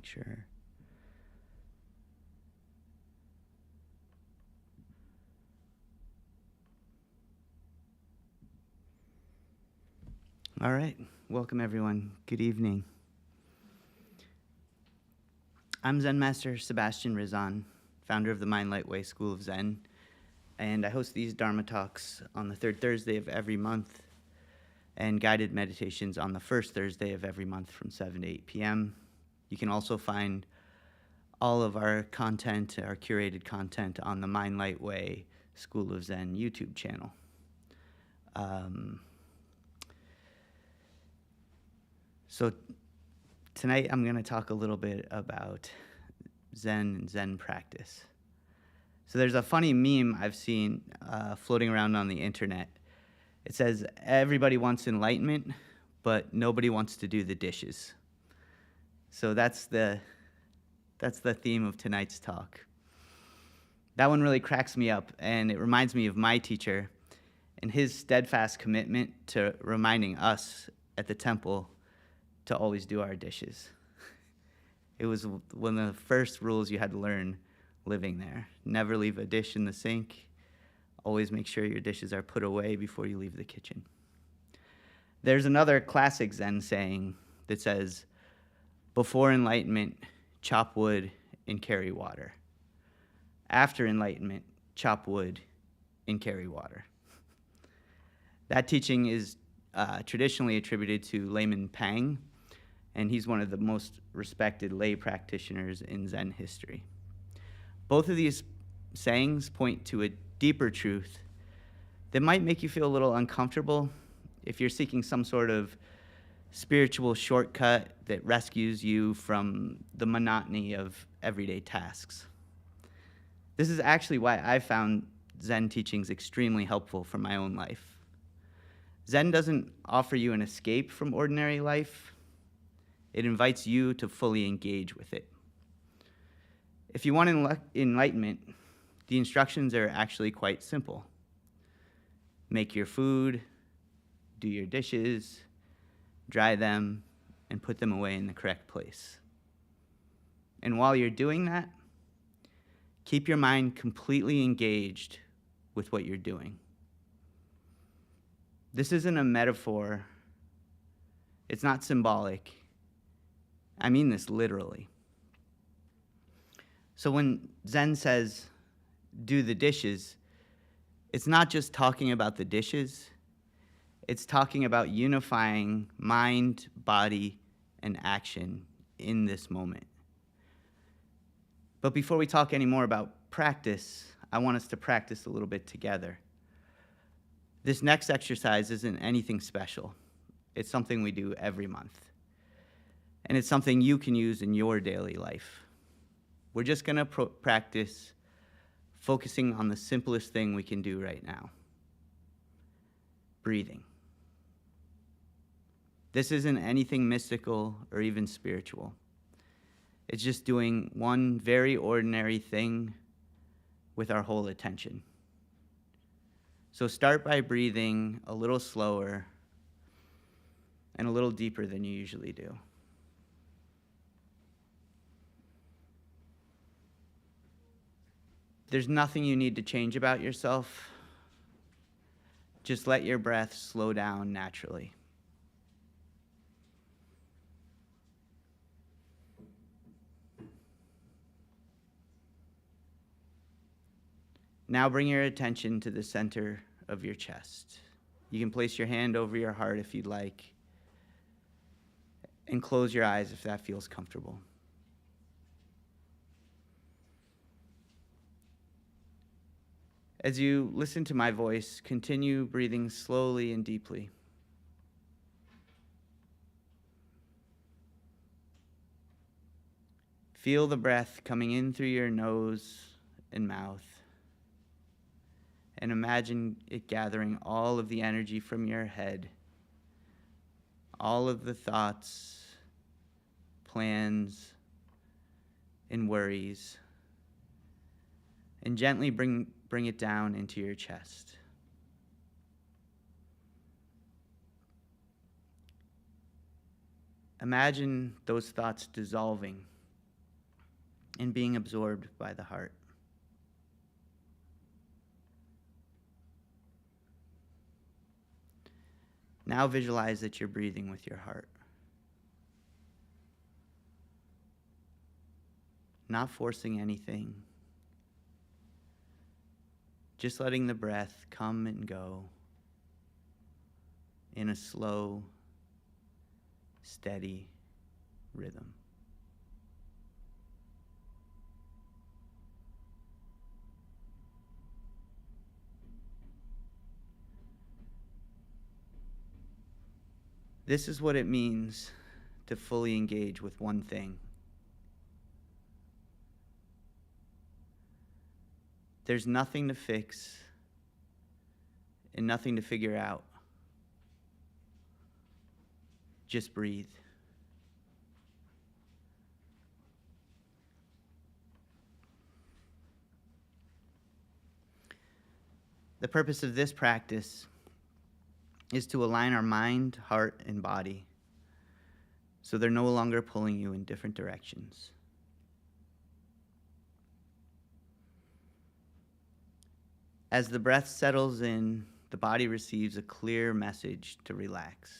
make sure. All right, welcome everyone. Good evening. I'm Zen Master Sebastian Rizzon, founder of the Mind Light Way School of Zen, and I host these Dharma Talks on the third Thursday of every month and guided meditations on the first Thursday of every month from 7 to 8 p.m. You can also find all of our content, our curated content, on the Mind Light Way School of Zen YouTube channel. So tonight I'm going to talk a little bit about Zen and Zen practice. So there's a funny meme I've seen floating around on the internet. It says, everybody wants enlightenment, but nobody wants to do the dishes. So that's the theme of tonight's talk. That one really cracks me up, and it reminds me of my teacher and his steadfast commitment to reminding us at the temple to always do our dishes. It was one of the first rules you had to learn living there. Never leave a dish in the sink. Always make sure your dishes are put away before you leave the kitchen. There's another classic Zen saying that says, before enlightenment, chop wood and carry water. After enlightenment, chop wood and carry water. That teaching is traditionally attributed to Layman Pang, and he's one of the most respected lay practitioners in Zen history. Both of these sayings point to a deeper truth that might make you feel a little uncomfortable if you're seeking some sort of spiritual shortcut that rescues you from the monotony of everyday tasks. This is actually why I found Zen teachings extremely helpful for my own life. Zen doesn't offer you an escape from ordinary life. It invites you to fully engage with it. If you want enlightenment, the instructions are actually quite simple. Make your food, do your dishes, dry them, and put them away in the correct place. And while you're doing that, keep your mind completely engaged with what you're doing. This isn't a metaphor. It's not symbolic. I mean this literally. So when Zen says, do the dishes, it's not just talking about the dishes. It's talking about unifying mind, body, and action in this moment. But before we talk any more about practice, I want us to practice a little bit together. This next exercise isn't anything special. It's something we do every month. And it's something you can use in your daily life. We're just going to practice focusing on the simplest thing we can do right now. Breathing. This isn't anything mystical or even spiritual. It's just doing one very ordinary thing with our whole attention. So start by breathing a little slower and a little deeper than you usually do. There's nothing you need to change about yourself. Just let your breath slow down naturally. Now bring your attention to the center of your chest. You can place your hand over your heart if you'd like, and close your eyes if that feels comfortable. As you listen to my voice, continue breathing slowly and deeply. Feel the breath coming in through your nose and mouth. And imagine it gathering all of the energy from your head, all of the thoughts, plans, and worries, and gently bring it down into your chest. Imagine those thoughts dissolving and being absorbed by the heart. Now visualize that you're breathing with your heart. Not forcing anything. Just letting the breath come and go in a slow, steady rhythm. This is what it means to fully engage with one thing. There's nothing to fix and nothing to figure out. Just breathe. The purpose of this practice is to align our mind, heart, and body so they're no longer pulling you in different directions. As the breath settles in, the body receives a clear message to relax.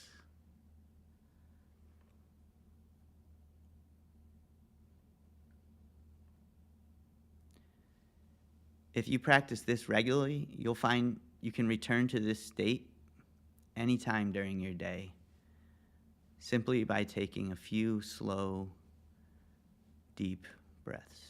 If you practice this regularly, you'll find you can return to this state anytime during your day, simply by taking a few slow, deep breaths.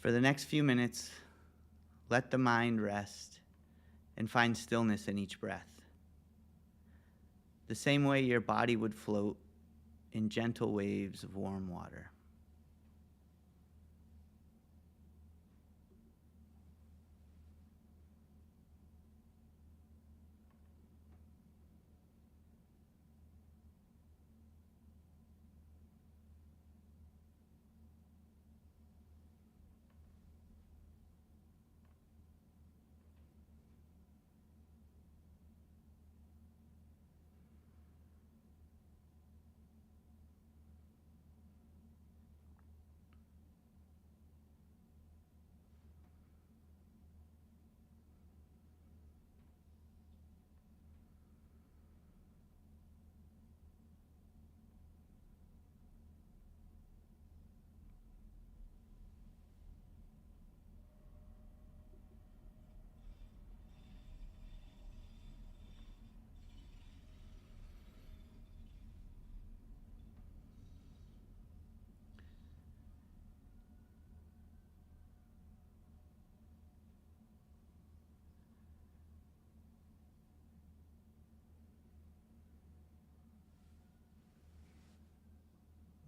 For the next few minutes, let the mind rest and find stillness in each breath. The same way your body would float in gentle waves of warm water.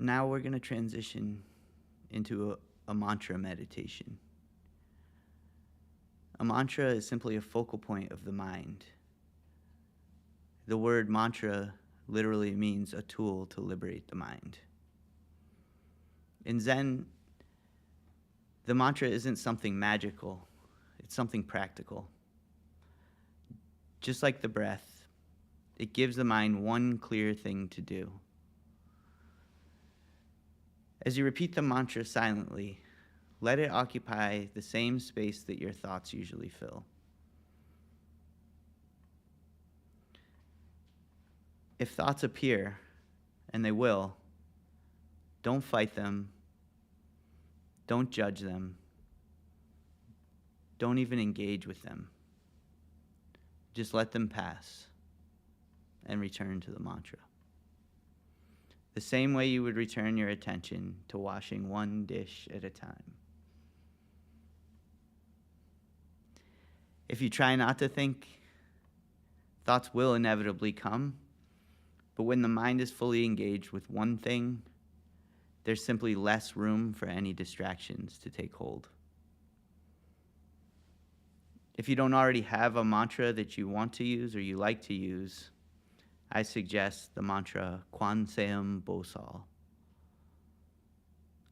Now we're going to transition into a mantra meditation. A mantra is simply a focal point of the mind. The word mantra literally means a tool to liberate the mind. In Zen, the mantra isn't something magical, it's something practical. Just like the breath, it gives the mind one clear thing to do. As you repeat the mantra silently, let it occupy the same space that your thoughts usually fill. If thoughts appear, and they will, don't fight them, don't judge them, don't even engage with them. Just let them pass and return to the mantra. The same way you would return your attention to washing one dish at a time. If you try not to think, thoughts will inevitably come, but when the mind is fully engaged with one thing, there's simply less room for any distractions to take hold. If you don't already have a mantra that you want to use or you like to use, I suggest the mantra Kwanseum Bosal.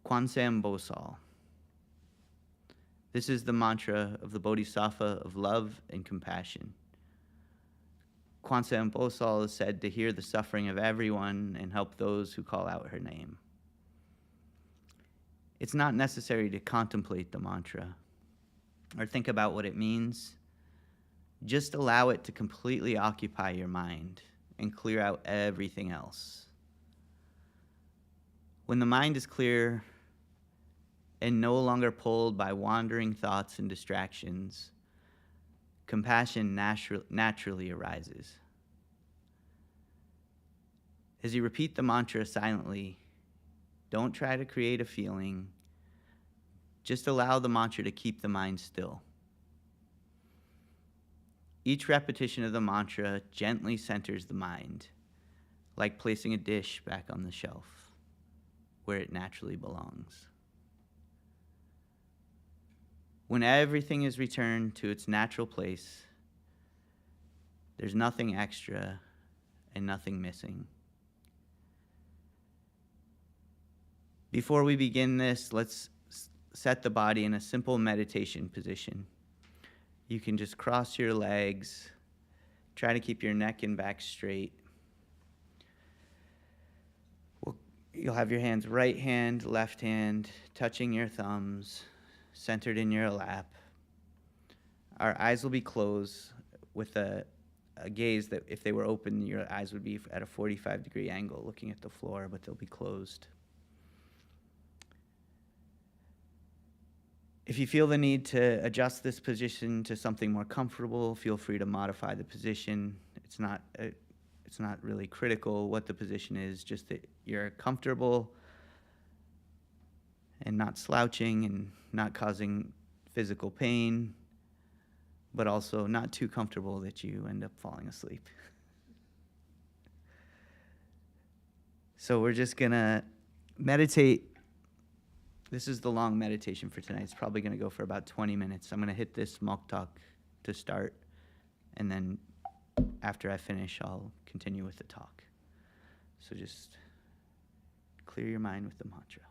Kwanseum Bosal. This is the mantra of the Bodhisattva of love and compassion. Kwanseum Bosal is said to hear the suffering of everyone and help those who call out her name. It's not necessary to contemplate the mantra or think about what it means. Just allow it to completely occupy your mind and clear out everything else. When the mind is clear and no longer pulled by wandering thoughts and distractions, compassion naturally arises. As you repeat the mantra silently, don't try to create a feeling. Just allow the mantra to keep the mind still. Each repetition of the mantra gently centers the mind, like placing a dish back on the shelf where it naturally belongs. When everything is returned to its natural place, there's nothing extra and nothing missing. Before we begin this, let's set the body in a simple meditation position. You can just cross your legs, try to keep your neck and back straight. You'll have your hands right hand, left hand, touching your thumbs, centered in your lap. Our eyes will be closed with a gaze that if they were open, your eyes would be at a 45-degree angle looking at the floor, but they'll be closed. If you feel the need to adjust this position to something more comfortable, feel free to modify the position. It's not really critical what the position is, just that you're comfortable and not slouching and not causing physical pain, but also not too comfortable that you end up falling asleep. So we're just gonna meditate. This is the long meditation for tonight. It's probably going to go for about 20 minutes. I'm going to hit this moktak to start, and then after I finish, I'll continue with the talk. So just clear your mind with the mantra.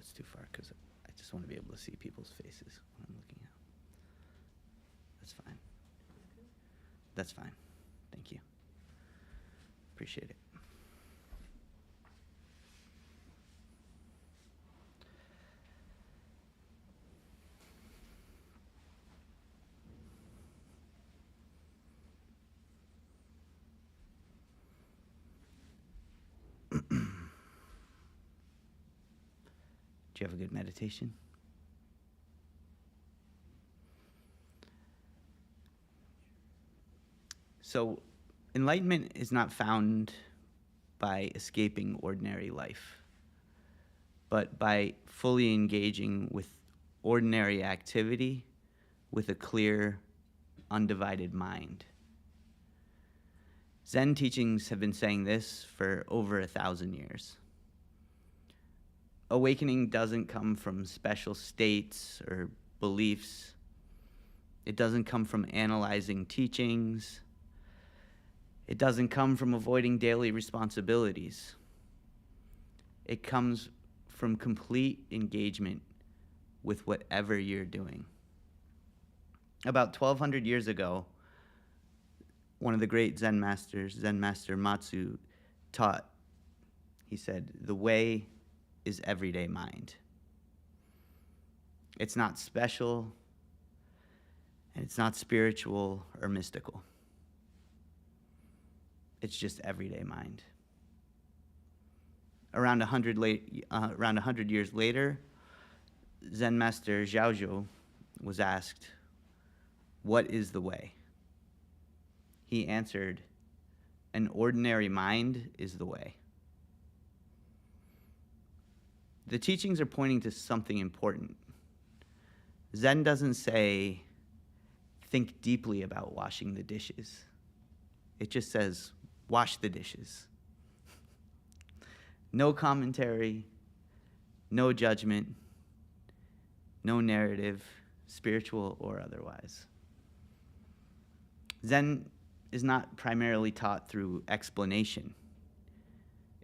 it's too far because I just want to be able to see people's faces when I'm looking at them. That's fine. That's fine. Thank you. Appreciate it. Do you have a good meditation? So, enlightenment is not found by escaping ordinary life, but by fully engaging with ordinary activity with a clear, undivided mind. Zen teachings have been saying this for over 1,000 years. Awakening doesn't come from special states or beliefs. It doesn't come from analyzing teachings. It doesn't come from avoiding daily responsibilities. It comes from complete engagement with whatever you're doing. About 1,200 years ago, one of the great Zen masters, Zen Master Mazu, taught, he said, the way is everyday mind. It's not special, and it's not spiritual or mystical. It's just everyday mind. Around 100 years later, Zen Master Zhaozhou was asked, "What is the way?" He answered, "An ordinary mind is the way." The teachings are pointing to something important. Zen doesn't say, think deeply about washing the dishes. It just says, wash the dishes. No commentary, no judgment, no narrative, spiritual or otherwise. Zen is not primarily taught through explanation.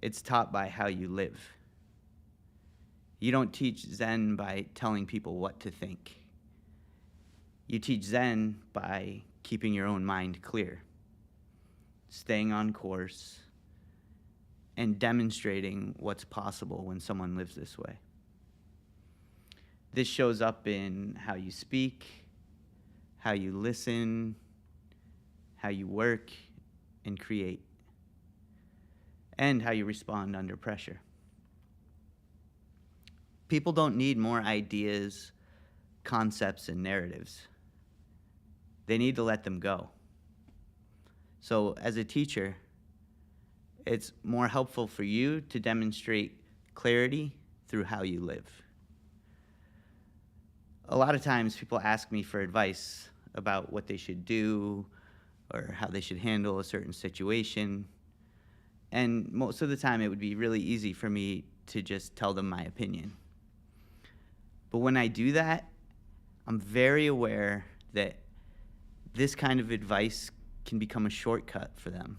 It's taught by how you live. You don't teach Zen by telling people what to think. You teach Zen by keeping your own mind clear, staying on course, and demonstrating what's possible when someone lives this way. This shows up in how you speak, how you listen, how you work and create, and how you respond under pressure. People don't need more ideas, concepts, and narratives. They need to let them go. So as a teacher, it's more helpful for you to demonstrate clarity through how you live. A lot of times people ask me for advice about what they should do or how they should handle a certain situation. And most of the time it would be really easy for me to just tell them my opinion. But when I do that, I'm very aware that this kind of advice can become a shortcut for them.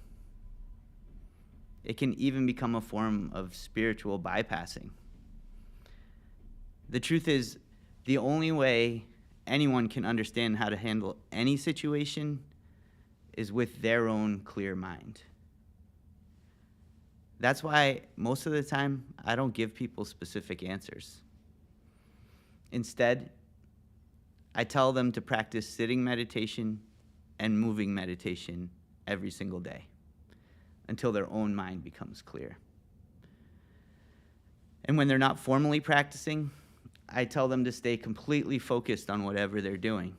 It can even become a form of spiritual bypassing. The truth is, the only way anyone can understand how to handle any situation is with their own clear mind. That's why most of the time, I don't give people specific answers. Instead, I tell them to practice sitting meditation and moving meditation every single day until their own mind becomes clear. And when they're not formally practicing, I tell them to stay completely focused on whatever they're doing,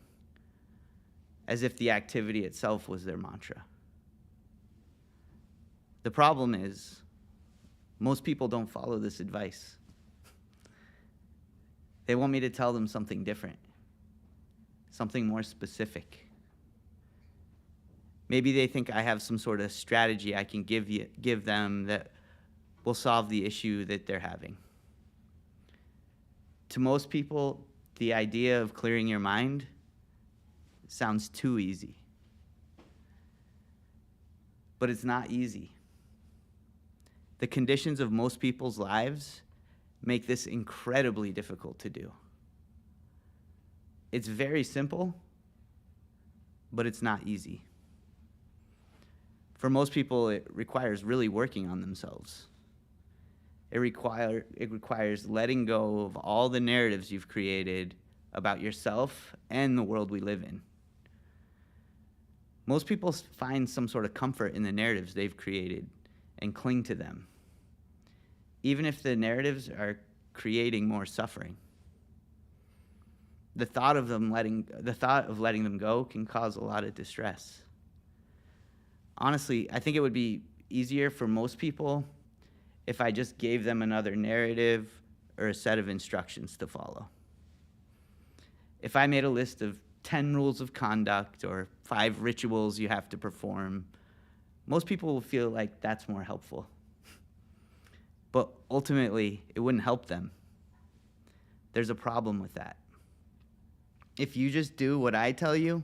as if the activity itself was their mantra. The problem is, most people don't follow this advice. They want me to tell them something different, something more specific. Maybe they think I have some sort of strategy I can give them that will solve the issue that they're having. To most people, the idea of clearing your mind sounds too easy. But it's not easy. The conditions of most people's lives make this incredibly difficult to do. It's very simple, but it's not easy. For most people, it requires really working on themselves. It requires letting go of all the narratives you've created about yourself and the world we live in. Most people find some sort of comfort in the narratives they've created and cling to them, even if the narratives are creating more suffering. The thought of letting them go can cause a lot of distress. Honestly, I think it would be easier for most people if I just gave them another narrative or a set of instructions to follow. If I made a list of 10 rules of conduct or 5 rituals you have to perform, most people will feel like that's more helpful. But ultimately, it wouldn't help them. There's a problem with that. If you just do what I tell you,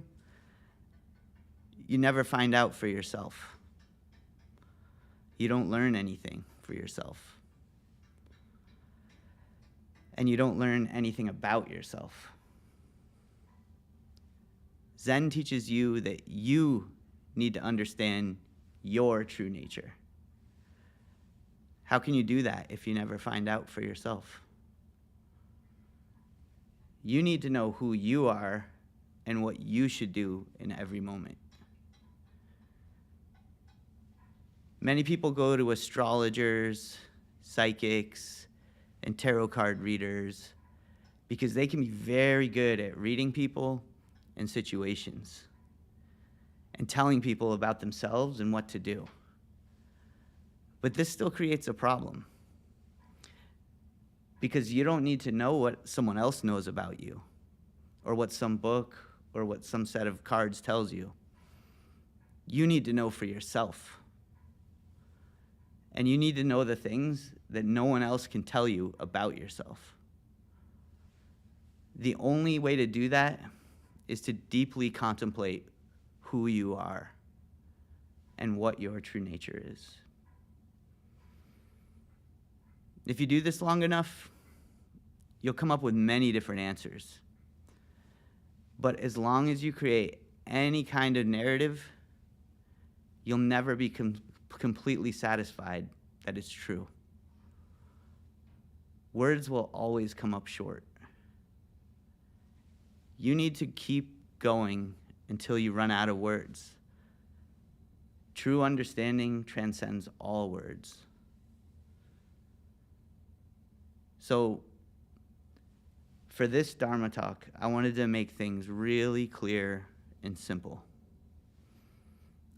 you never find out for yourself. You don't learn anything for yourself. And you don't learn anything about yourself. Zen teaches you that you need to understand your true nature. How can you do that if you never find out for yourself? You need to know who you are and what you should do in every moment. Many people go to astrologers, psychics, and tarot card readers because they can be very good at reading people and situations and telling people about themselves and what to do. But this still creates a problem because you don't need to know what someone else knows about you or what some book or what some set of cards tells you. You need to know for yourself. And you need to know the things that no one else can tell you about yourself. The only way to do that is to deeply contemplate who you are and what your true nature is. If you do this long enough, you'll come up with many different answers. But as long as you create any kind of narrative, you'll never be completely satisfied that it's true. Words will always come up short. You need to keep going until you run out of words. True understanding transcends all words. So, for this Dharma talk, I wanted to make things really clear and simple.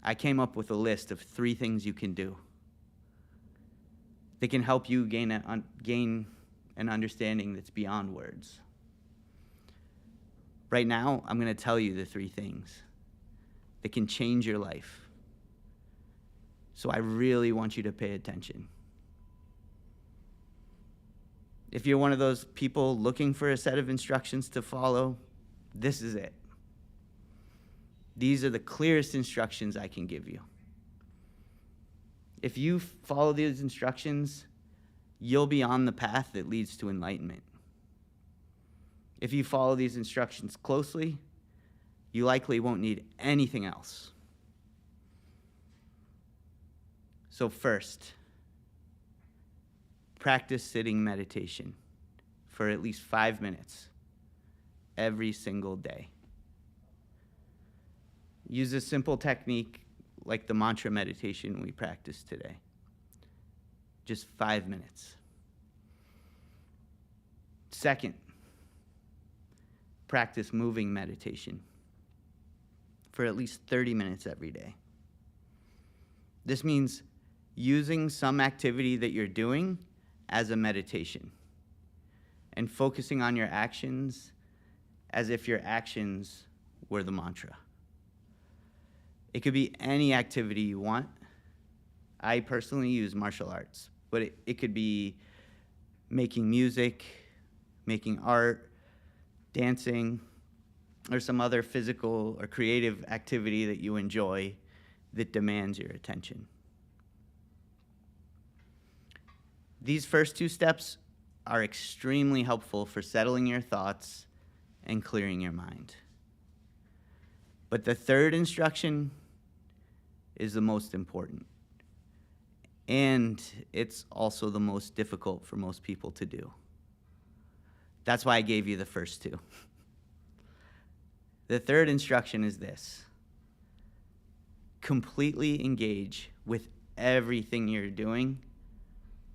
I came up with a list of 3 things you can do that can help you gain an understanding that's beyond words. Right now, I'm going to tell you the 3 things that can change your life. So I really want you to pay attention. If you're one of those people looking for a set of instructions to follow, this is it. These are the clearest instructions I can give you. If you follow these instructions, you'll be on the path that leads to enlightenment. If you follow these instructions closely, you likely won't need anything else. So first, practice sitting meditation for at least 5 minutes every single day. Use a simple technique like the mantra meditation we practiced today. Just 5 minutes. Second, practice moving meditation for at least 30 minutes every day. This means using some activity that you're doing as a meditation and focusing on your actions as if your actions were the mantra. It could be any activity you want. I personally use martial arts, but it could be making music, making art, dancing, or some other physical or creative activity that you enjoy that demands your attention. These first 2 steps are extremely helpful for settling your thoughts and clearing your mind. But the third instruction is the most important. And it's also the most difficult for most people to do. That's why I gave you the first two. The third instruction is this: completely engage with everything you're doing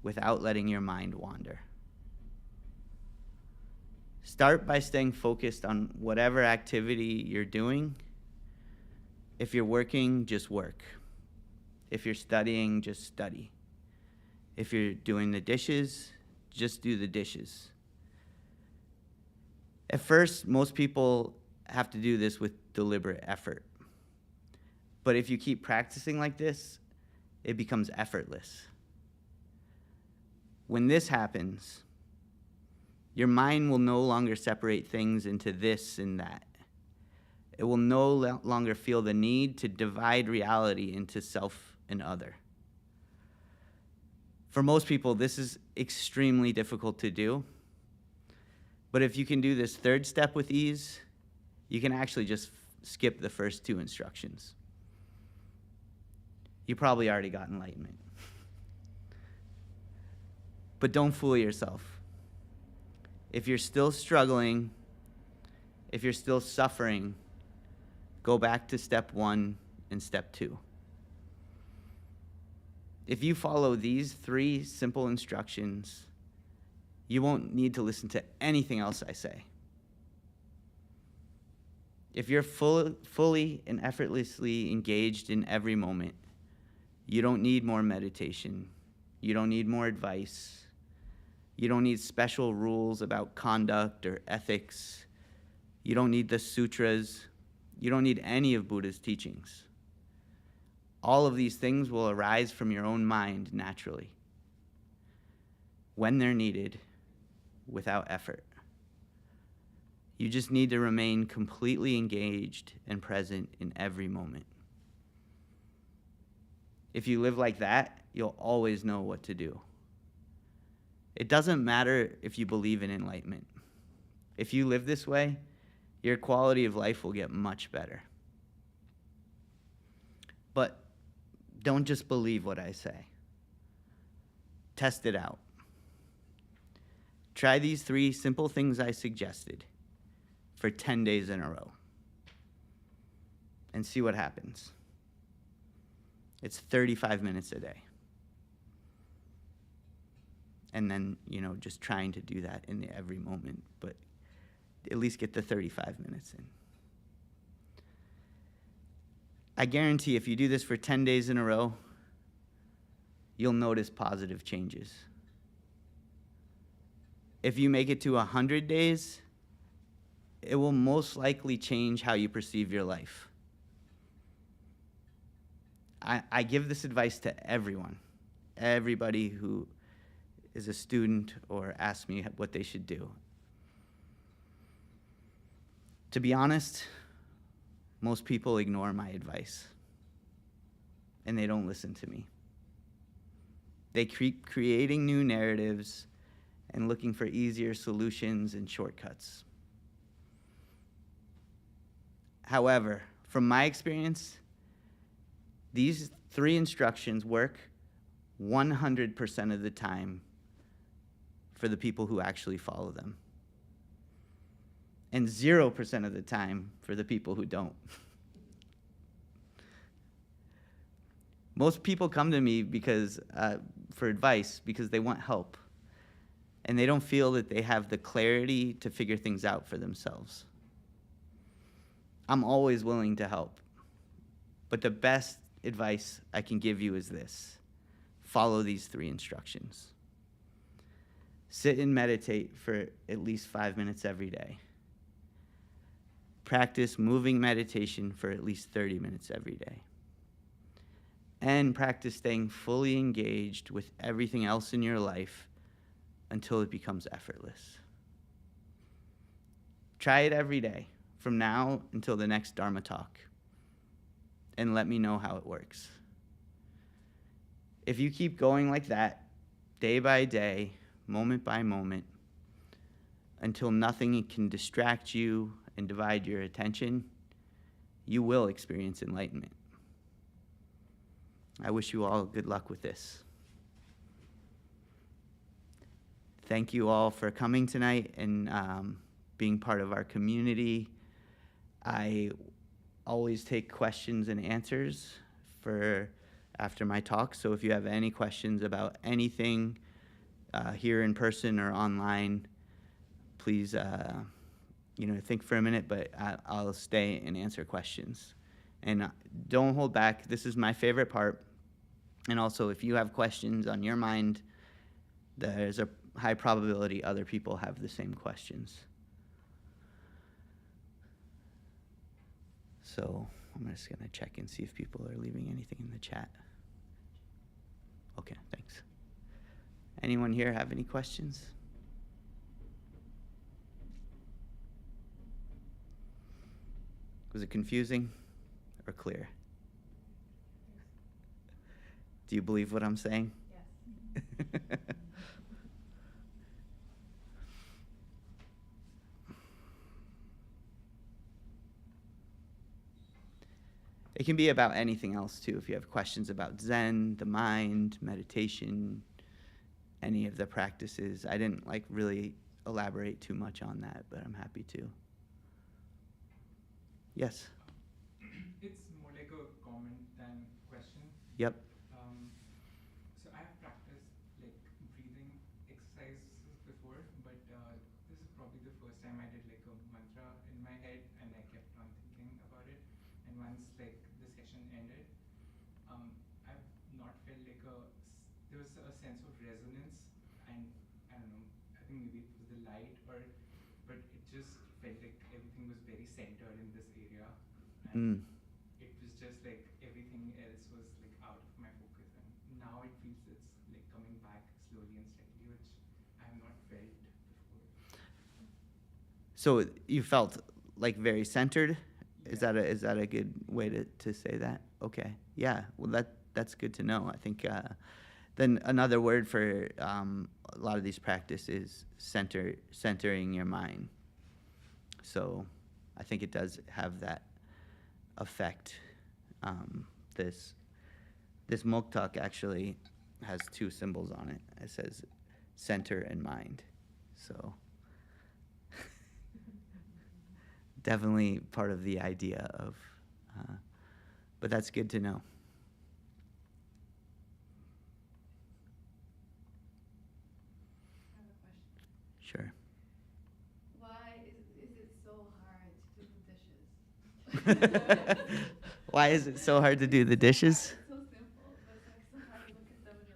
without letting your mind wander. Start by staying focused on whatever activity you're doing. If you're working, just work. If you're studying, just study. If you're doing the dishes, just do the dishes. At first, most people have to do this with deliberate effort. But if you keep practicing like this, it becomes effortless. When this happens, your mind will no longer separate things into this and that. It will no longer feel the need to divide reality into self and other. For most people, this is extremely difficult to do. But if you can do this third step with ease, you can actually just skip the first two instructions. You probably already got enlightenment. But don't fool yourself. If you're still struggling, if you're still suffering, go back to step 1 and step 2. If you follow these 3 simple instructions, you won't need to listen to anything else I say. If you're fully and effortlessly engaged in every moment, you don't need more meditation. You don't need more advice. You don't need special rules about conduct or ethics. You don't need the sutras. You don't need any of Buddha's teachings. All of these things will arise from your own mind naturally, when they're needed, without effort. You just need to remain completely engaged and present in every moment. If you live like that, you'll always know what to do. It doesn't matter if you believe in enlightenment. If you live this way, your quality of life will get much better. But don't just believe what I say. Test it out. Try these 3 simple things I suggested for 10 days in a row and see what happens. It's 35 minutes a day. And then, just trying to do that in every moment, but at least get the 35 minutes in. I guarantee if you do this for 10 days in a row, you'll notice positive changes. If you make it to 100 days, it will most likely change how you perceive your life. I give this advice to everybody who is a student or asks me what they should do. To be honest, most people ignore my advice, and they don't listen to me. They keep creating new narratives and looking for easier solutions and shortcuts. However, from my experience, these 3 instructions work 100% of the time for the people who actually follow them, and 0% of the time for the people who don't. Most people come to me for advice because they want help, and they don't feel that they have the clarity to figure things out for themselves. I'm always willing to help, but the best advice I can give you is this: follow these 3 instructions. Sit and meditate for at least 5 minutes every day. Practice moving meditation for at least 30 minutes every day. And practice staying fully engaged with everything else in your life until it becomes effortless. Try it every day, from now until the next Dharma Talk, and let me know how it works. If you keep going like that, day by day, moment by moment, until nothing can distract you and divide your attention, you will experience enlightenment. I wish you all good luck with this. Thank you all for coming tonight and being part of our community. I always take questions and answers for after my talk, so if you have any questions about anything here in person or online, please think for a minute, but I'll stay and answer questions. And don't hold back. This is my favorite part. And also, if you have questions on your mind, there's a high probability other people have the same questions. So I'm just going to check and see if people are leaving anything in the chat. Okay, thanks. Anyone here have any questions? Was it confusing or clear? Do you believe what I'm saying? Yes. It can be about anything else too. If you have questions about Zen, the mind, meditation, any of the practices. I didn't really elaborate too much on that, but I'm happy to. Yes? It's more like a comment than question. Yep. So I have practiced breathing exercises before, but this is probably the first time I did a mantra in my head, and I kept on thinking about it. And once the session ended, I've not felt there was a sense of resonance, and I don't know, I think maybe it was the light, but it just felt like everything was very centered in this area, and it was just everything else was out of my focus, and now it feels it's coming back slowly and steadily, which I have not felt before. So you felt very centered? Yeah. Is that a good way to say that? Okay. Yeah. Well, that's good to know. I think then another word for a lot of these practices centering your mind. So I think it does have that effect. This muktak actually has two symbols on it. It says center and mind. So definitely part of the idea of, but that's good to know. I have a question. Sure. Why is it so hard to do the dishes? Why is it so hard to do the dishes? It's so simple, but it's so hard to look at them and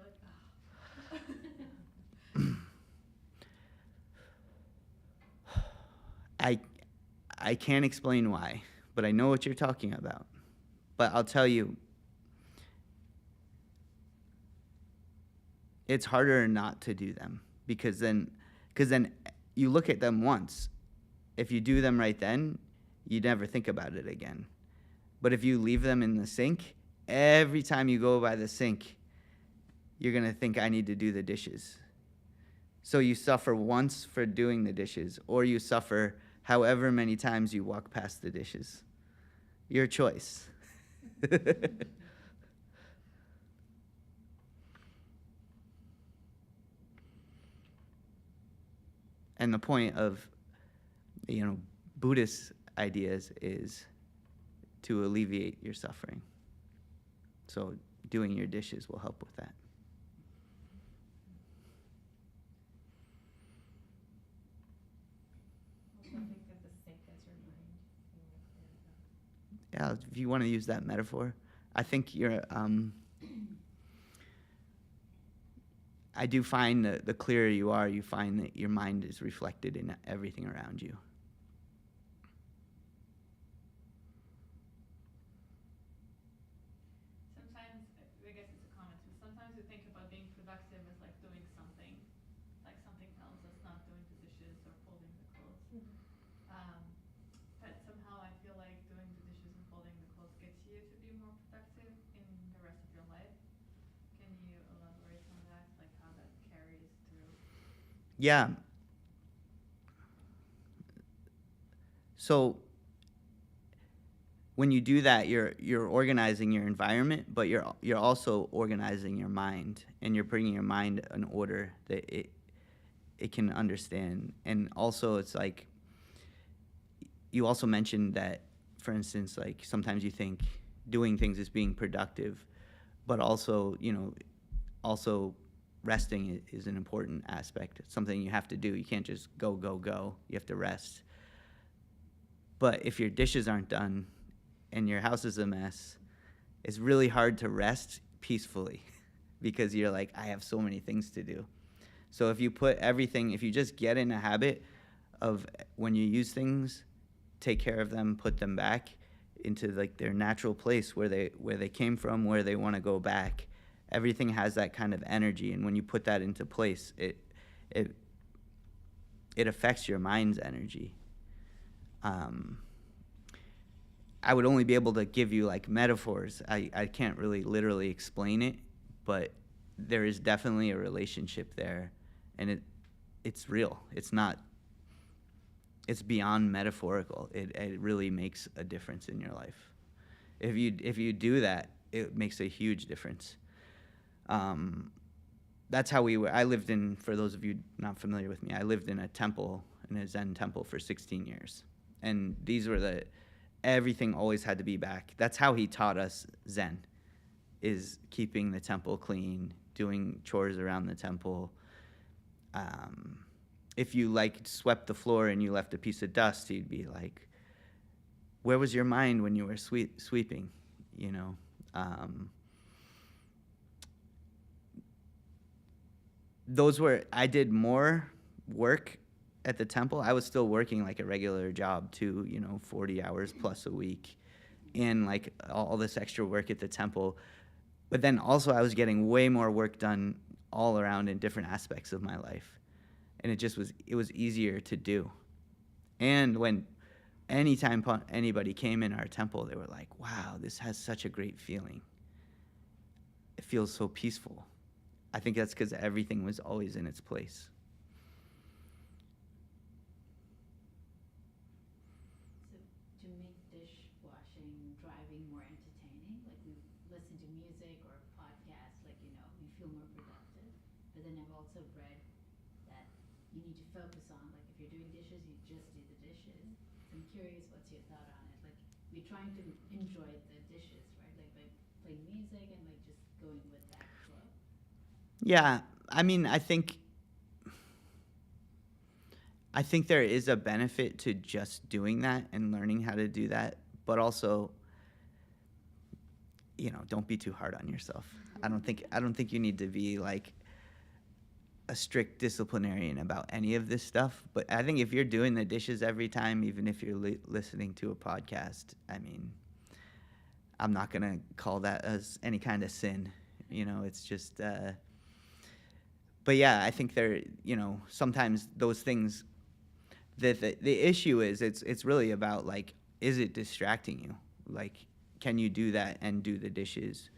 you're like, I can't explain why, but I know what you're talking about. But I'll tell you, it's harder not to do them because then you look at them once. If you do them right then, you never think about it again. But if you leave them in the sink, every time you go by the sink, you're going to think, I need to do the dishes. So you suffer once for doing the dishes, or you suffer however many times you walk past the dishes. Your choice. And the point of, Buddhist ideas is to alleviate your suffering. So doing your dishes will help with that. Also think of the sink as your mind. Yeah, if you want to use that metaphor, I think I do find that the clearer you are, you find that your mind is reflected in everything around you. sometimes, I guess it's a comment, but sometimes we think about being productive as doing something else that's not doing the dishes or folding the clothes. But somehow I feel like doing the dishes and folding the clothes gets you to be more productive in the rest of your life. Can you elaborate on that, how that carries through? Yeah. So when you do that, you're organizing your environment, but you're also organizing your mind, and you're bringing your mind in order that it can understand. And also, it's like you also mentioned that, for instance, like sometimes you think doing things is being productive, but also, also resting is an important aspect. It's something you have to do. You can't just go, go, go. You have to rest. But if your dishes aren't done and your house is a mess, it's really hard to rest peacefully because you're like, I have so many things to do. So if you just get in a habit of when you use things, take care of them, put them back into like their natural place where they came from, where they want to go back. Everything has that kind of energy, and when you put that into place, it affects your mind's energy. I would only be able to give you like metaphors. I can't really literally explain it, but there is definitely a relationship there, and it's real. It's beyond metaphorical. It really makes a difference in your life. If you do that, it makes a huge difference. That's how I lived in, for those of you not familiar with me, I lived in a Zen temple for 16 years. And everything always had to be back. That's how he taught us Zen, is keeping the temple clean, doing chores around the temple. If you swept the floor and you left a piece of dust, he'd be like, where was your mind when you were sweeping? I did more work at the temple. I was still working like a regular job too, 40 hours plus a week, and like all this extra work at the temple. But then also I was getting way more work done all around in different aspects of my life. And it was easier to do. And anytime anybody came in our temple, they were like, wow, this has such a great feeling. It feels so peaceful. I think that's because everything was always in its place. So to make dishwashing, driving more entertaining, like we listen to music or podcasts, we feel more productive. But then I've also read that you need to focus on, like if you're doing dishes, you just do the dishes. So I'm curious, what's your thought on it? Like we're trying to enjoy the dishes, right? Like by playing music and like just going with that flow. Yeah, I mean, I think there is a benefit to just doing that and learning how to do that, but also, don't be too hard on yourself. I don't think you need to be like a strict disciplinarian about any of this stuff, but I think if you're doing the dishes every time, even if you're listening to a podcast, I mean, I'm not going to call that as any kind of sin. It's just but yeah, I think sometimes those things, the issue is it's really about like, is it distracting you? Like, can you do that and do the dishes?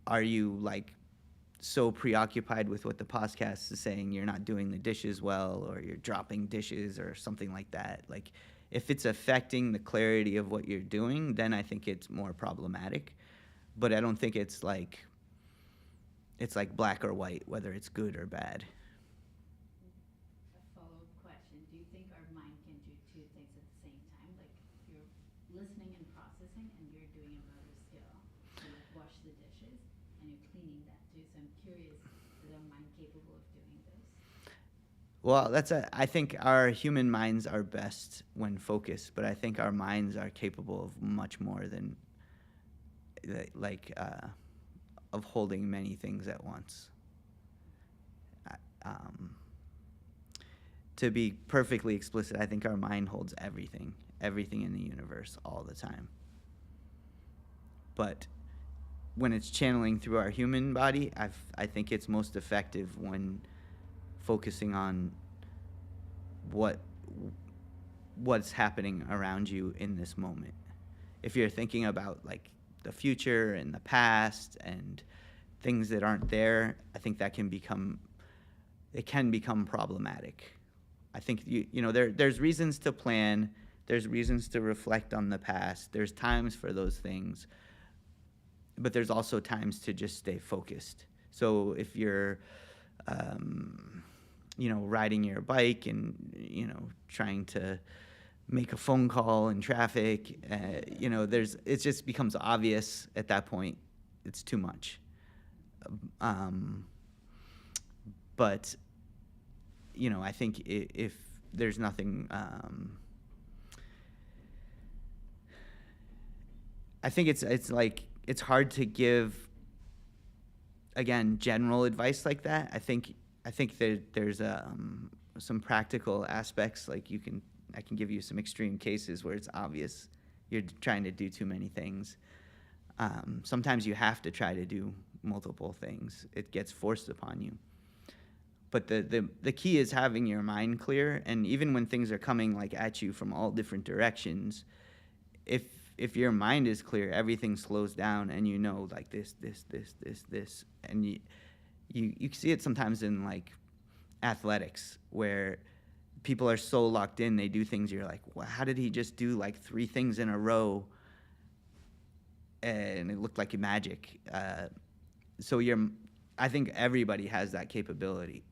Are you like so preoccupied with what the podcast is saying you're not doing the dishes well, or you're dropping dishes or something like that? Like, if it's affecting the clarity of what you're doing, then I think it's more problematic. But I don't think it's like black or white, whether it's good or bad. A follow-up question. Do you think our mind can do two things at the same time? Like you're listening and processing and you're doing another skill. So like wash the dishes and you're cleaning that too. So I'm curious, is our mind capable of doing this? Well, I think our human minds are best when focused, but I think our minds are capable of much more than of holding many things at once. To be perfectly explicit, I think our mind holds everything in the universe all the time. But when it's channeling through our human body, I think it's most effective when focusing on what's happening around you in this moment. If you're thinking about like the future and the past and things that aren't there, I think that can become it can become problematic. I think there's reasons to plan, there's reasons to reflect on the past, there's times for those things, but there's also times to just stay focused. So if you're riding your bike and trying to make a phone call in traffic, it just becomes obvious at that point. It's too much. But I think if there's nothing, I think it's hard to give, again, general advice like that. I think there's some practical aspects. Like I can give you some extreme cases where it's obvious you're trying to do too many things. Sometimes you have to try to do multiple things. It gets forced upon you. But the key is having your mind clear, and even when things are coming like at you from all different directions, if your mind is clear, everything slows down, and like this, and you see it sometimes in like athletics where people are so locked in, they do things, you're like, well, how did he just do like 3 things in a row? And it looked like magic. I think everybody has that capability,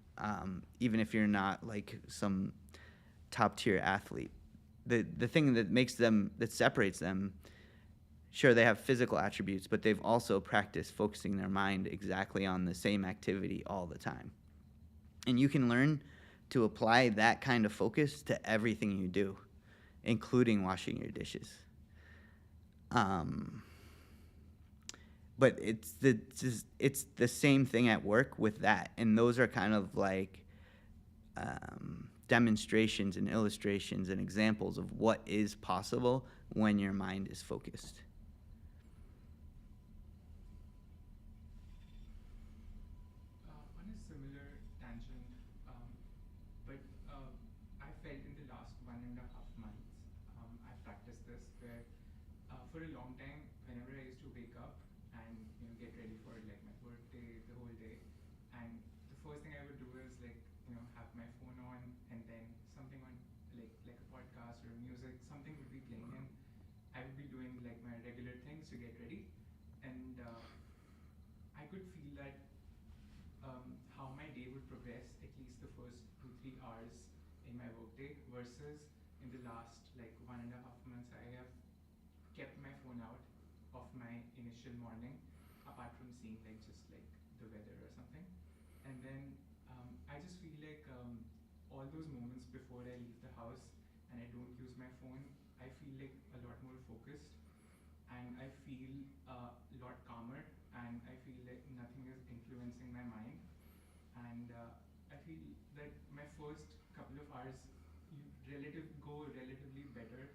even if you're not like some top tier athlete. The thing that separates them, sure, they have physical attributes, but they've also practiced focusing their mind exactly on the same activity all the time. And you can learn to apply that kind of focus to everything you do, including washing your dishes. But it's the same thing at work with that, and those are kind of like demonstrations and illustrations and examples of what is possible when your mind is focused. On a similar tangent, but I felt in the last 1.5 months, I've practiced this where for a long time, whenever I used to wake up and get ready for like my work day, the whole day, and the first thing I would do is like have my phone on, and then something on like a podcast or music, something would be playing, and I would be doing like my regular things to get ready, and I could feel that how my day would progress, at least the first 2-3 hours in my workday, versus in the last like 1.5 months, I have kept my phone out of my initial morning, apart from seeing like just like the weather or something. And then I just feel like all those moments before I leave the house and I don't use my phone, I feel like a lot more focused, and I feel a lot calmer, and I feel like nothing is influencing my mind. And I feel that my first couple of hours go relatively better,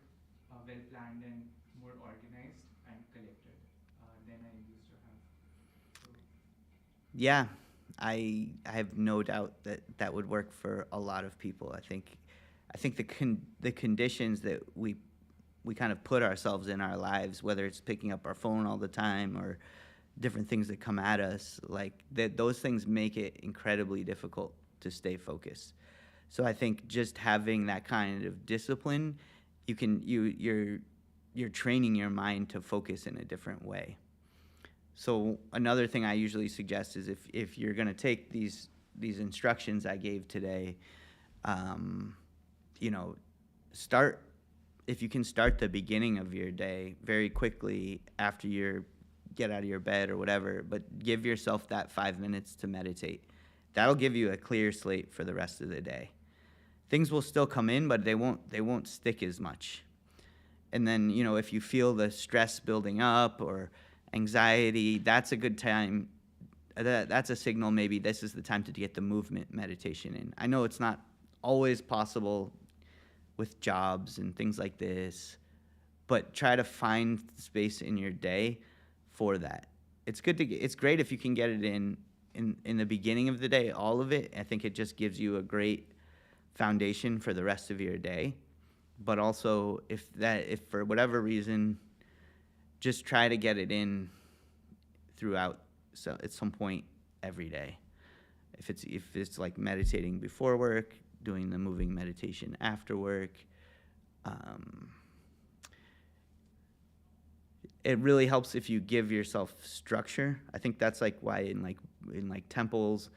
well planned and more organized and collected than I used to have. So, Yeah, I have no doubt that would work for a lot of people. I think the conditions that we kind of put ourselves in our lives, whether it's picking up our phone all the time or different things that come at us, like those things make it incredibly difficult to stay focused. So I think just having that kind of discipline, you're training your mind to focus in a different way. So another thing I usually suggest is if you're going to take these instructions I gave today, start, if you can start the beginning of your day very quickly after you get out of your bed or whatever, but give yourself that 5 minutes to meditate. That'll give you a clear slate for the rest of the day. Things will still come in, but they won't stick as much. And then, if you feel the stress building up or anxiety, that's a good time. That's a signal maybe this is the time to get the movement meditation in. I know it's not always possible with jobs and things like this, but try to find space in your day for that. It's great if you can get it in the beginning of the day, all of it. I think it just gives you a great foundation for the rest of your day. But also, if for whatever reason, just try to get it in throughout, so at some point every day. if it's like meditating before work, doing the moving meditation after work. It really helps if you give yourself structure. I think that's like why in temples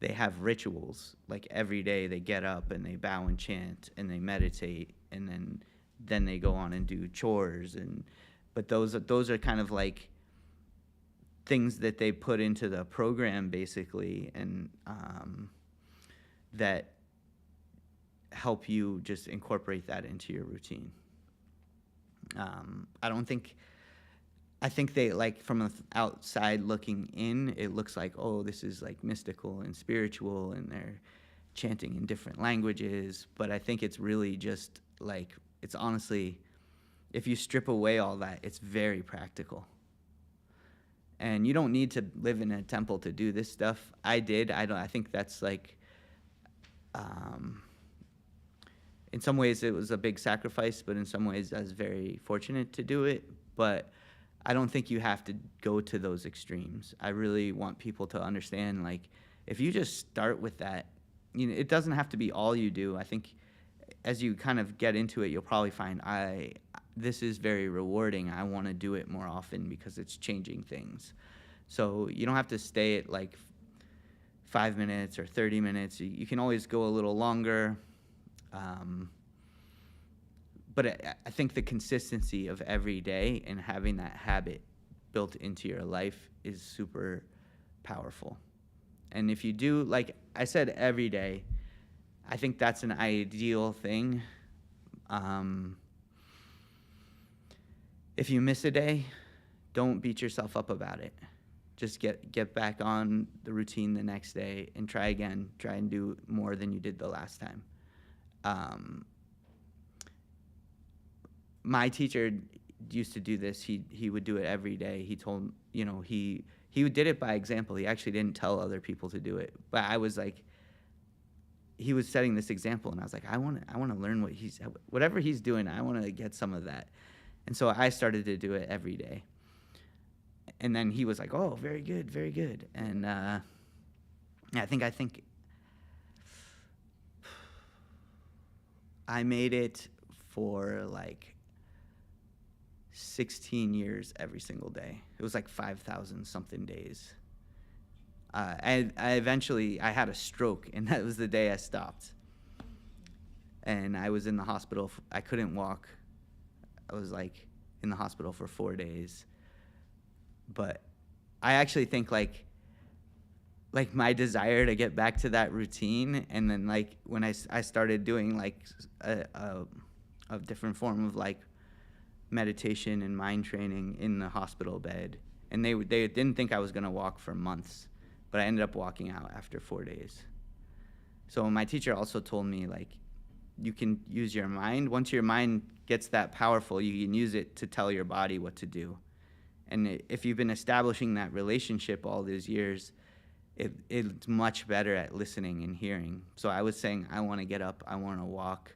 they have rituals. Like every day they get up and they bow and chant and they meditate, and then they go on and do chores. But those are kind of like things that they put into the program basically, and that help you just incorporate that into your routine. I think they, like, from the outside looking in, it looks like, oh, this is like mystical and spiritual and they're chanting in different languages. But I think it's really just like, it's honestly, if you strip away all that, it's very practical. And you don't need to live in a temple to do this stuff. I did. I think that's like, in some ways it was a big sacrifice, but in some ways I was very fortunate to do it. But I don't think you have to go to those extremes. I really want people to understand, like, if you just start with that, it doesn't have to be all you do. I think as you kind of get into it, you'll probably find, this is very rewarding. I want to do it more often because it's changing things. So you don't have to stay at like 5 minutes or 30 minutes. You can always go a little longer. But I think the consistency of every day and having that habit built into your life is super powerful. And if you do, like I said, every day, I think that's an ideal thing. If you miss a day, don't beat yourself up about it. Just get back on the routine the next day and try again. Try and do more than you did the last time. My teacher used to do this. He would do it every day. He told, he did it by example. He actually didn't tell other people to do it. But I was like, he was setting this example, and I was like, I want to learn whatever he's doing. I want to get some of that. And so I started to do it every day. And then he was like, oh, very good, very good. And I think I made it for like 16 years every single day. It was like 5,000 something days. I eventually had a stroke, and that was the day I stopped. And I was in the hospital. I couldn't walk. I was like in the hospital for 4 days. But I actually think like my desire to get back to that routine, and then like when I started doing like a different form of like meditation and mind training in the hospital bed, and they didn't think I was going to walk for months, but I ended up walking out after 4 days. So my teacher also told me, like, you can use your mind. Once your mind gets that powerful, you can use it to tell your body what to do. And if you've been establishing that relationship all these years, it's much better at listening and hearing. So I was saying, I want to get up, I want to walk,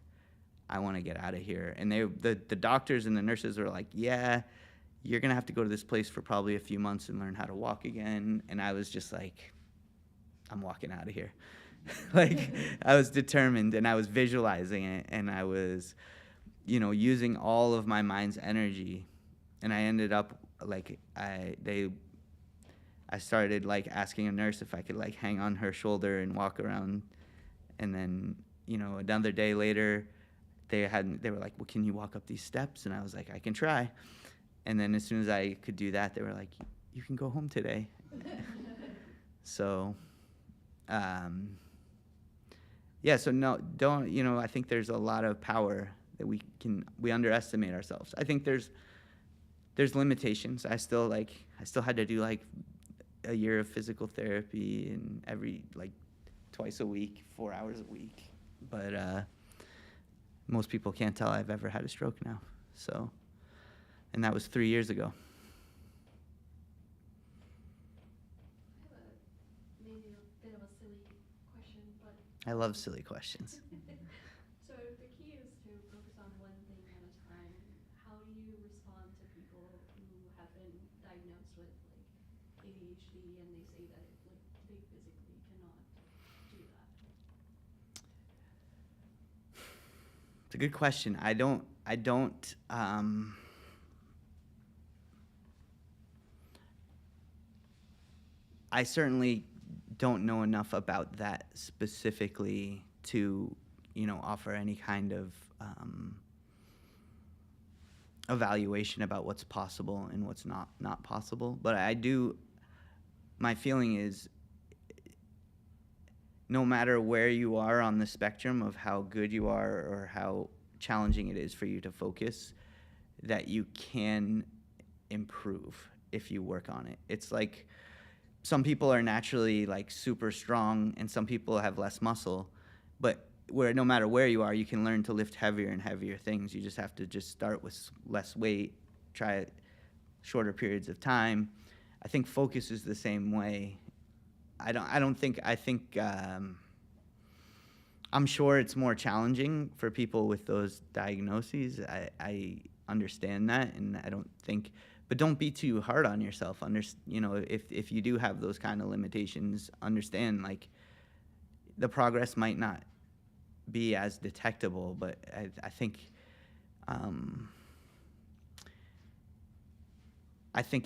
I want to get out of here. And the doctors and the nurses were like, yeah, you're going to have to go to this place for probably a few months and learn how to walk again. And I was just like, I'm walking out of here. Like, I was determined, and I was visualizing it, and I was, using all of my mind's energy. And I ended up, like, I started, like, asking a nurse if I could, like, hang on her shoulder and walk around. And then, another day later, they were like, well, can you walk up these steps? And I was like, I can try. And then as soon as I could do that, they were like, you can go home today. So, yeah, so no, don't, I think there's a lot of power that we underestimate ourselves. I think there's limitations. I still had to do like a year of physical therapy and every, like, twice a week, 4 hours a week. But most people can't tell I've ever had a stroke now. So, and that was 3 years ago. Maybe a bit of a silly question, but I love silly questions. so the key is to focus on one thing at a time. How do you respond to people who have been diagnosed with like ADHD and they say that they physically cannot It's a good question. I certainly don't know enough about that specifically to, offer any kind of evaluation about what's possible and what's not possible. But my feeling is, no matter where you are on the spectrum of how good you are or how challenging it is for you to focus, that you can improve if you work on it. It's like some people are naturally like super strong and some people have less muscle, but no matter where you are, you can learn to lift heavier and heavier things. You just have to just start with less weight, try it shorter periods of time. I think focus is the same way. I'm sure it's more challenging for people with those diagnoses. I understand that, and but don't be too hard on yourself. If you do have those kind of limitations, understand like the progress might not be as detectable, but I think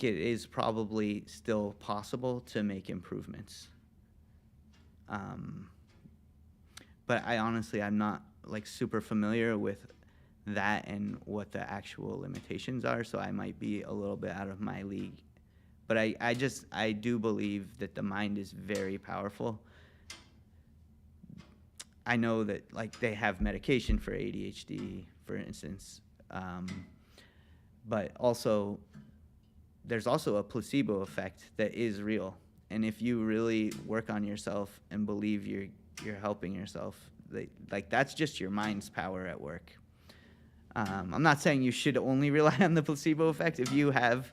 it is probably still possible to make improvements. But I'm not like super familiar with that and what the actual limitations are, so I might be a little bit out of my league. But I do believe that the mind is very powerful. I know that like they have medication for ADHD, for instance, but also there's also a placebo effect that is real. And if you really work on yourself and believe you're helping yourself, that's just your mind's power at work. I'm not saying you should only rely on the placebo effect. If you have,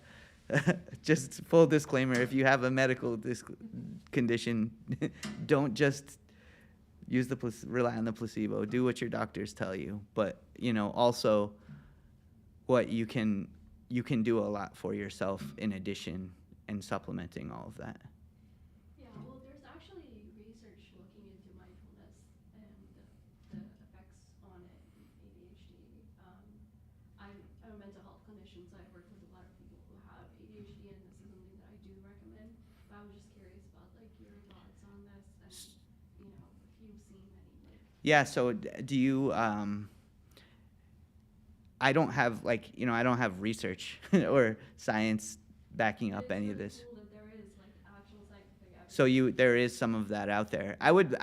just full disclaimer, if you have a medical condition, don't just rely on the placebo. Do what your doctors tell you. But, also what you can do a lot for yourself in addition and supplementing all of that. Yeah, well, there's actually research looking into mindfulness and the effects on it in ADHD. I'm a mental health clinician, so I've worked with a lot of people who have ADHD, and this is something that I do recommend. But I was just curious about like your thoughts on this, and if you've seen any like. Yeah. So do you? I don't have research or science backing up any of this. Cool that there is like actual scientific evidence. So there is some of that out there. I would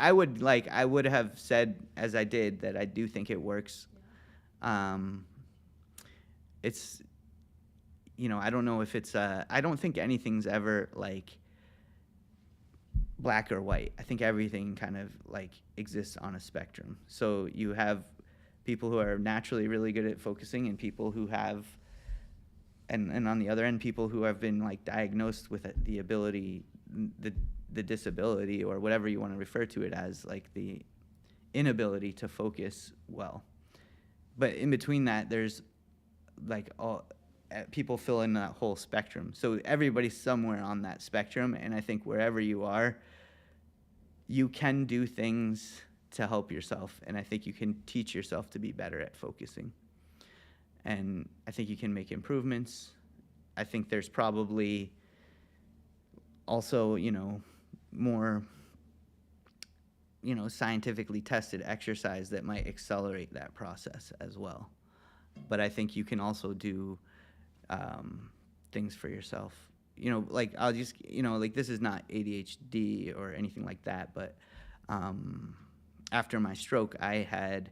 have said, as I did, that I do think it works. Yeah. It's, I don't know if it's I don't think anything's ever like black or white. I think everything kind of like exists on a spectrum. So you have people who are naturally really good at focusing and people who have, and on the other end, people who have been like diagnosed with the ability, the disability, or whatever you want to refer to it as, like the inability to focus well. But in between that, there's like people fill in that whole spectrum. So everybody's somewhere on that spectrum, and I think wherever you are, you can do things to help yourself, and I think you can teach yourself to be better at focusing. And I think you can make improvements. I think there's probably also, more, scientifically tested exercise that might accelerate that process as well. But I think you can also do things for yourself. I'll just, this is not ADHD or anything like that, but after my stroke, I had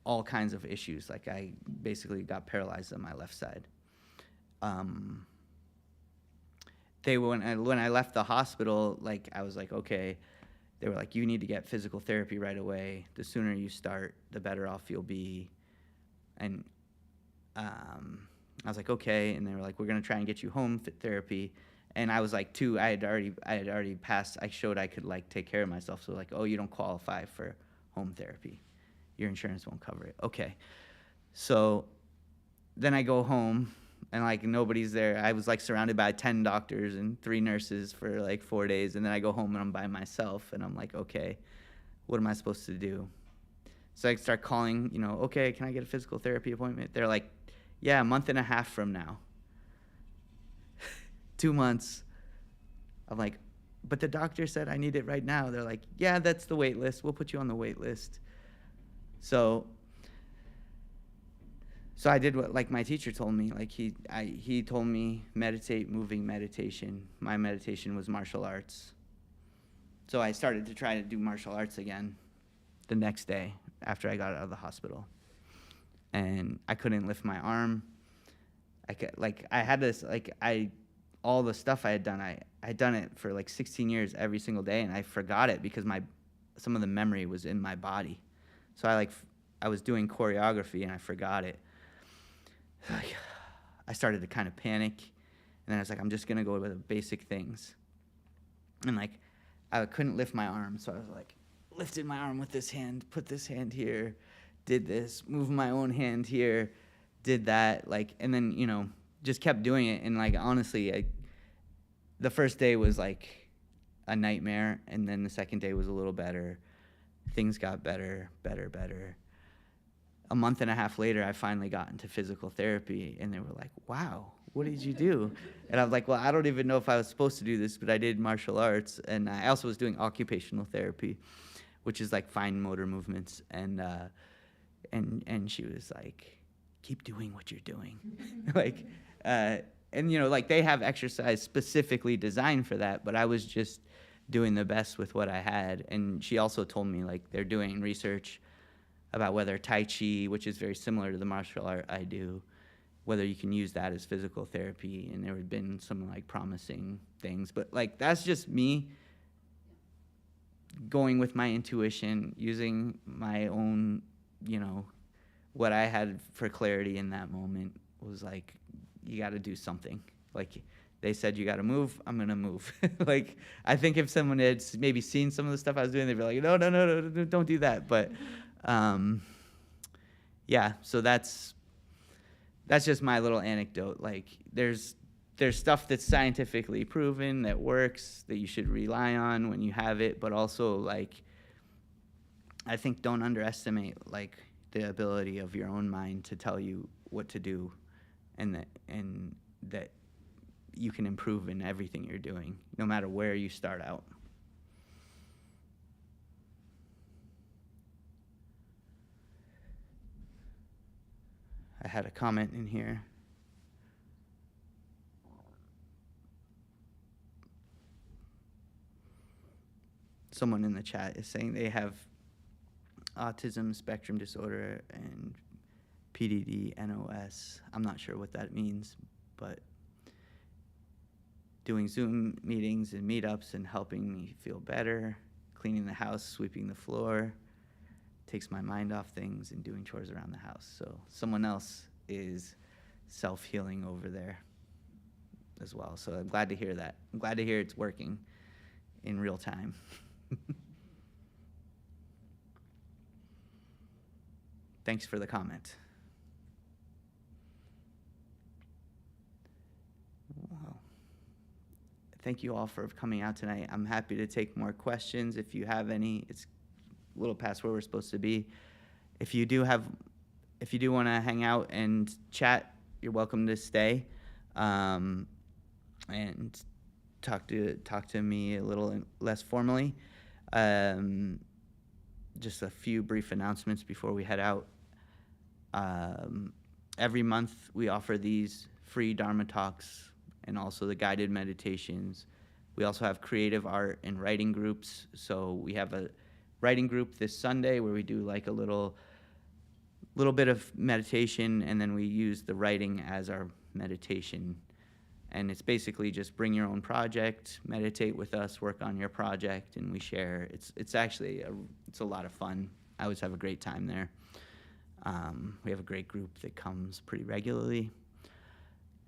all kinds of issues. Like I basically got paralyzed on my left side. When I left the hospital, like I was like, okay, they were like, you need to get physical therapy right away. The sooner you start, the better off you'll be. And I was like, okay. And they were like, we're gonna try and get you home therapy. And I was like, I had already passed. I showed I could like take care of myself. So like, oh, you don't qualify for home therapy. Your insurance won't cover it. Okay. So then I go home and like nobody's there. I was like surrounded by 10 doctors and 3 nurses for like 4 days. And then I go home and I'm by myself and I'm like, okay, what am I supposed to do? So I start calling, okay, can I get a physical therapy appointment? They're like, yeah, a month and a half from now. 2 months. I'm like, but the doctor said I need it right now. They're like, yeah, that's the wait list. We'll put you on the wait list. So I did what like my teacher told me. Like he told me meditate, moving meditation. My meditation was martial arts. So I started to try to do martial arts again the next day after I got out of the hospital. And I couldn't lift my arm. All the stuff I had done, I had done it for like 16 years every single day, and I forgot it because some of the memory was in my body. So I was doing choreography and I forgot it. I started to kind of panic, and then I was like, I'm just gonna go with the basic things. And I couldn't lift my arm, so I was like, lifted my arm with this hand, put this hand here, did this, moved my own hand here, did that, and then, just kept doing it. And honestly, the first day was like a nightmare, and then the second day was a little better. Things got better. A month and a half later, I finally got into physical therapy, and they were like, wow, what did you do? And I was like, well, I don't even know if I was supposed to do this, but I did martial arts, and I also was doing occupational therapy, which is like fine motor movements. And she was like, keep doing what you're doing. They have exercise specifically designed for that, but I was just doing the best with what I had. And she also told me they're doing research about whether Tai Chi, which is very similar to the martial art I do, whether you can use that as physical therapy. And there had been some promising things, but that's just me going with my intuition, using my own, what I had for clarity in that moment was you got to do something. They said, you got to move, I'm going to move. I think if someone had maybe seen some of the stuff I was doing, they'd be like, no, don't do that. But, yeah, so that's just my little anecdote. There's stuff that's scientifically proven that works, that you should rely on when you have it, but also, I think don't underestimate, the ability of your own mind to tell you what to do, and that you can improve in everything you're doing, no matter where you start out. I had a comment in here. Someone in the chat is saying they have autism spectrum disorder and PDD, NOS. I'm not sure what that means, but doing Zoom meetings and meetups and helping me feel better, cleaning the house, sweeping the floor, takes my mind off things, and doing chores around the house. So someone else is self-healing over there as well. So I'm glad to hear that. I'm glad to hear it's working in real time. Thanks for the comment. Well, thank you all for coming out tonight. I'm happy to take more questions if you have any. It's a little past where we're supposed to be. If you do want to hang out and chat, you're welcome to stay and talk to me a little less formally. Just a few brief announcements before we head out. Every month we offer these free Dharma talks and also the guided meditations. We also have creative art and writing groups. So we have a writing group this Sunday where we do a little bit of meditation, and then we use the writing as our meditation. And it's basically just bring your own project, meditate with us, work on your project, and we share. It's actually it's a lot of fun. I always have a great time there. We have a great group that comes pretty regularly.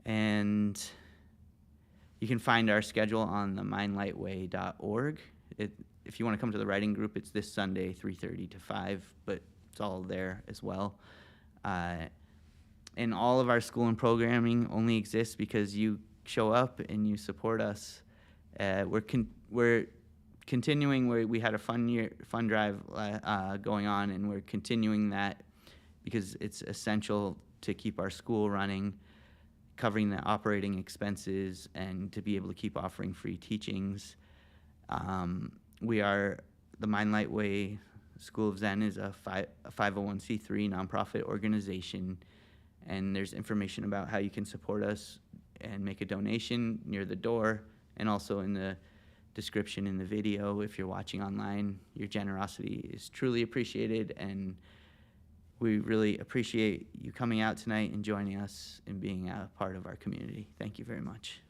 And you can find our schedule on the mindlightway.org. If you want to come to the writing group, it's this Sunday, 3:30 to 5, but it's all there as well. And all of our school and programming only exists because you show up and you support us. We're continuing, we had a fun drive going on, and we're continuing that because it's essential to keep our school running, covering the operating expenses, and to be able to keep offering free teachings. We are, the Mind Light Way School of Zen is a 501c3 nonprofit organization, and there's information about how you can support us and make a donation near the door, and also in the description in the video. If you're watching online, your generosity is truly appreciated, and we really appreciate you coming out tonight and joining us and being a part of our community. Thank you very much.